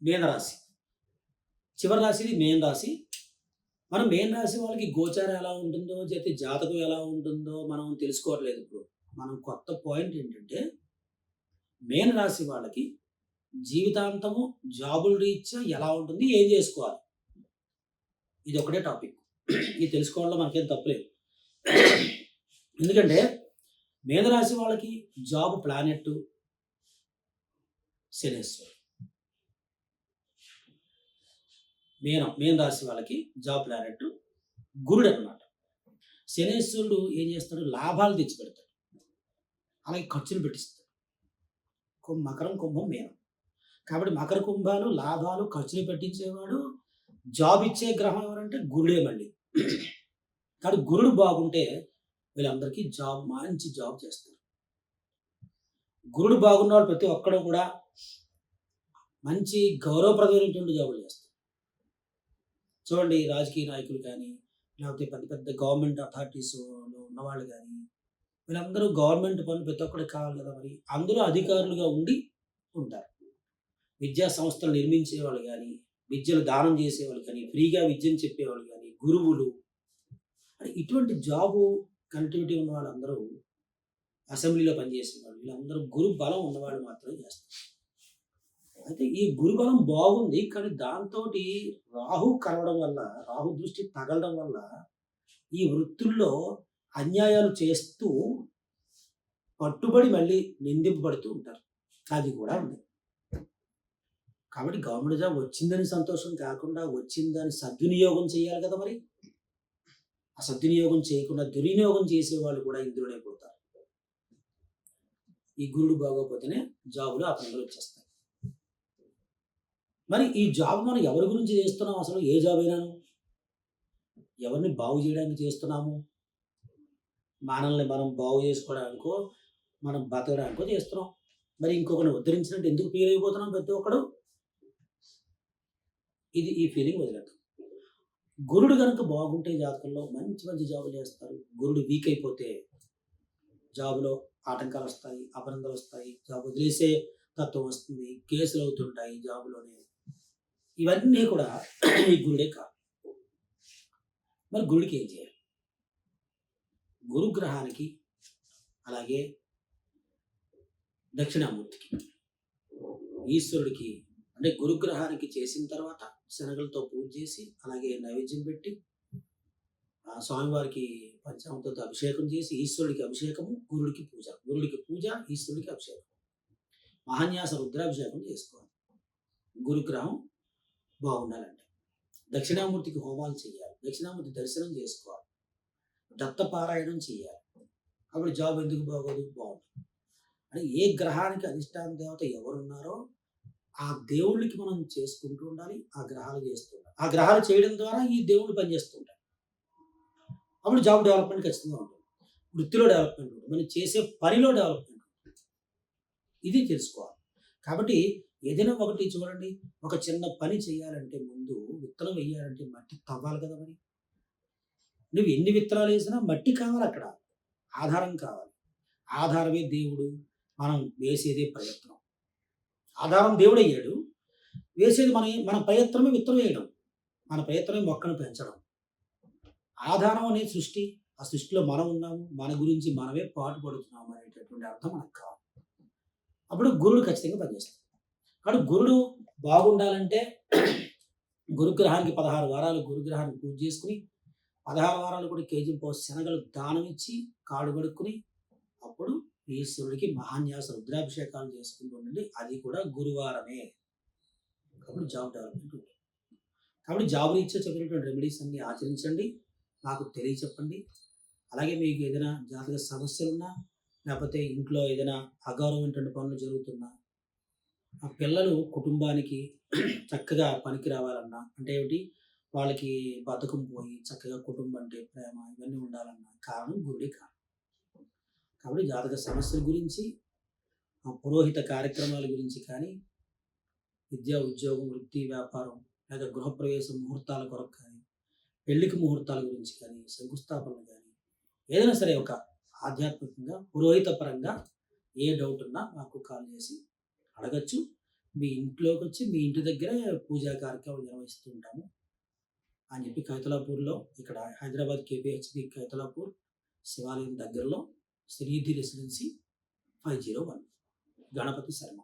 మీనరాశి. చివరి రాశిది మేన రాశి. మనం మేన రాశి వాళ్ళకి గోచారం ఎలా ఉంటుందో, జాతకం ఎలా ఉంటుందో మనం తెలుసుకోవట్లేదు ఇప్పుడు. మనం కొత్త పాయింట్ ఏంటంటే, మేన రాశి వాళ్ళకి జీవితాంతము జాబుల రీత్యా ఎలా ఉంటుంది, ఏం చేసుకోవాలి? ఇదొక్కటే టాపిక్. ఇది తెలుసుకోవడంలో మనకేం తప్పులేదు. ఎందుకంటే మేనరాశి వాళ్ళకి జాబ్ ప్లానెట్ శనేశ్వరుడు. మేన రాశి వాళ్ళకి జాబ్ ప్లానెట్ గురుడు అన్నమాట. శనేశ్వరుడు ఏం చేస్తాడు? లాభాలు తెచ్చిపెడతాడు, అలాగే ఖర్చులు పెట్టిస్తాడు. మకరం, కుంభం, మీనం. కాబట్టి మకర కుంభాలు లాభాలు ఖర్చులు పెట్టించేవాడు. జాబ్ ఇచ్చే గ్రహం ఎవరంటే గురుడే మళ్ళీ. కాబట్టి గురుడు బాగుంటే వీళ్ళందరికీ మంచి జాబ్ చేస్తారు. గురుడు బాగున్న వాళ్ళు ప్రతి ఒక్కడు కూడా మంచి గౌరవప్రదమైనటువంటి జాబులు చేస్తారు. చూడండి, రాజకీయ నాయకులు కానీ, లేకపోతే పెద్ద పెద్ద గవర్నమెంట్ అథారిటీస్లో ఉన్నవాళ్ళు కానీ, వీళ్ళందరూ గవర్నమెంట్ పనులు ప్రతి ఒక్కరికి కావాలి కదా, మరి అందరూ అధికారులుగా ఉంటారు. విద్యా సంస్థలు నిర్మించేవాళ్ళు కానీ, విద్యలు దానం చేసేవాళ్ళు కానీ, ఫ్రీగా విద్యను చెప్పేవాళ్ళు కానీ, గురువులు, ఇటువంటి జాబు కనెక్టివిటీ ఉన్న వాళ్ళందరూ అసెంబ్లీలో పనిచేసేవాళ్ళు, వీళ్ళందరూ గురు బలం ఉన్నవాళ్ళు మాత్రమే చేస్తారు. అయితే ఈ గురుబలం బాగుంది, కానీ దాంతో రాహు కలవడం వల్ల, రాహు దృష్టి తగలడం వల్ల ఈ వృత్తుల్లో అన్యాయాలు చేస్తూ పట్టుబడి మళ్ళీ నిందింపబడుతూ ఉంటారు. అది కూడా ఉంది. కాబట్టి గవర్నమెంట్ జాబ్ వచ్చిందని సంతోషం కాకుండా వచ్చిందని సద్వినియోగం చేయాలి కదా. మరి ఆ సద్వినియోగం చేయకుండా దుర్వినియోగం చేసేవాళ్ళు కూడా ఇందులోనైపోతారు. ఈ గురుడు బాగోపోతేనే జాబులు ఆ పనులు వచ్చేస్తాయి. మరి ఈ జాబ్ మనం ఎవరి గురించి చేస్తున్నాం? అసలు ఏ జాబ్ అయినాను? ఎవరిని బాగు చేయడానికి చేస్తున్నాము? మనల్ని మనం బాగు చేసుకోవడానికో, మనం బతకడానికో చేస్తున్నాం. మరి ఇంకొకరిని ఉద్ధరించినట్టు ఎందుకు ఫీల్ అయిపోతున్నాం ప్రతి ఒక్కడు? ఈ ఫీలింగ్ వదిలేదు. గురుడు కనుక బాగుంటే జాతకంలో మంచి మంచి జాబులు చేస్తారు. గురుడు వీక్ అయిపోతే జాబులో ఆటంకాలు వస్తాయి, అపనందలు వస్తాయి, జాబ్ వదిలేసే తత్వం వస్తుంది, కేసులు అవుతుంటాయి జాబులోనే. ఇవన్నీ కూడా ఈ గురుడే కాదు. మరి గురుడికి ఏం చేయాలి? గురుగ్రహానికి, అలాగే దక్షిణామూర్తికి, ఈశ్వరుడికి, అంటే గురుగ్రహానికి చేసిన తర్వాత శనగలతో పూజ చేసి, అలాగే నైవేద్యం పెట్టి, స్వామివారికి పంచామృతంతో అభిషేకం చేసి, ఈశ్వరుడికి అభిషేకము, గురుడికి పూజ, ఈశ్వరుడికి అభిషేకం, మహాన్యాస రుద్రాభిషేకం చేసుకోవాలి. గురుగ్రహం బాగుండాలంటే దక్షిణామూర్తికి హోమాలు చేయాలి, దక్షిణామూర్తి దర్శనం చేసుకోవాలి, దత్తపారాయణం చేయాలి. అప్పుడు జాబ్ ఎందుకు బాగోదు? బాగుంటుంది. అంటే ఏ గ్రహానికి అధిష్టాన దేవత ఎవరున్నారో ఆ దేవుళ్ళకి మనం చేసుకుంటూ ఉండాలి, ఆ గ్రహాలు చేస్తూ ఉండాలి. ఆ గ్రహాలు చేయడం ద్వారా ఈ దేవుళ్ళు పనిచేస్తూ ఉంటారు. అప్పుడు జాబ్ డెవలప్మెంట్ ఖచ్చితంగా ఉంటుంది, వృత్తిలో డెవలప్మెంట్ ఉంటుంది, మనం చేసే పనిలో డెవలప్మెంట్ ఉంటుంది. ఇది తెలుసుకోవాలి. కాబట్టి ఏదైనా ఒకటి చూడండి, ఒక చిన్న పని చేయాలంటే ముందు విత్తనం వేయాలంటే మట్టి తవ్వాలి కదా. మరి నువ్వు ఎన్ని విత్తనాలు వేసినా మట్టి కావాలి, అక్కడ ఆధారం కావాలి. ఆధారమే దేవుడు, మనం వేసేదే ప్రయత్నం. ఆధారం దేవుడు అయ్యాడు, వేసేది మన ప్రయత్నమే విత్తనం వేయడం, మన ప్రయత్నమే మొక్కను పెంచడం. ఆధారం అనేది సృష్టి, ఆ సృష్టిలో మనం ఉన్నాము, మన గురించి మనమే పాటు పడుతున్నాము అనేటటువంటి అర్థం మనకు కావాలి. అప్పుడు గురుడు ఖచ్చితంగా పనిచేస్తాడు. కాబట్టి గురుడు బాగుండాలంటే గురుగ్రహానికి 16 వారాలు గురుగ్రహానికి పూజ చేసుకుని, 16 వారాలు కూడా కేజీ పోసి శనగలు దానం ఇచ్చి కాడు కడుక్కుని, అప్పుడు ఈశ్వరుడికి మహాన్యాస రుద్రాభిషేకాలు చేసుకుంటూ ఉండండి. అది కూడా గురువారమే. కాబట్టి జాబ్ డెవలప్మెంట్ ఉంటుంది. కాబట్టి జాబ్ రీత్యా చెప్పినటువంటి రెమెడీస్ అన్ని ఆచరించండి, నాకు తెలియచెప్పండి. అలాగే మీకు ఏదైనా జాతక సమస్యలున్నా, లేకపోతే ఇంట్లో ఏదైనా అగౌరవమైనటువంటి పనులు జరుగుతున్నా, ఆ పిల్లలు కుటుంబానికి చక్కగా పనికి రావాలన్నా, అంటే ఏమిటి, వాళ్ళకి బద్ధకం పోయి చక్కగా కుటుంబం అంటే ప్రేమ ఇవన్నీ ఉండాలన్నా కారణం గురుడే కారణం. కాబట్టి జాతక సమస్యల గురించి, పురోహిత కార్యక్రమాల గురించి కానీ, విద్యా ఉద్యోగం, వృత్తి వ్యాపారం, లేదా గృహప్రవేశ ముహూర్తాల కొరకు కానీ, పెళ్లికి ముహూర్తాల గురించి కానీ, శంకుస్థాపనలు కానీ, ఏదైనా సరే ఒక ఆధ్యాత్మికంగా పురోహిత పరంగా ఏ డౌట్ ఉన్నా నాకు కాల్ చేసి అడగచ్చు. మీ ఇంట్లోకొచ్చి మీ ఇంటి దగ్గరే పూజా కార్యక్రమాలు నిర్వహిస్తూ ఉంటాము అని చెప్పి కైతలాపూర్‌లో ఇక్కడ హైదరాబాద్ కేపీహెచ్‌బీ కైతలాపూర్ శివాలయం దగ్గరలో శ్రీనిధి రెసిడెన్సీ 501 గణపతి శర్మ.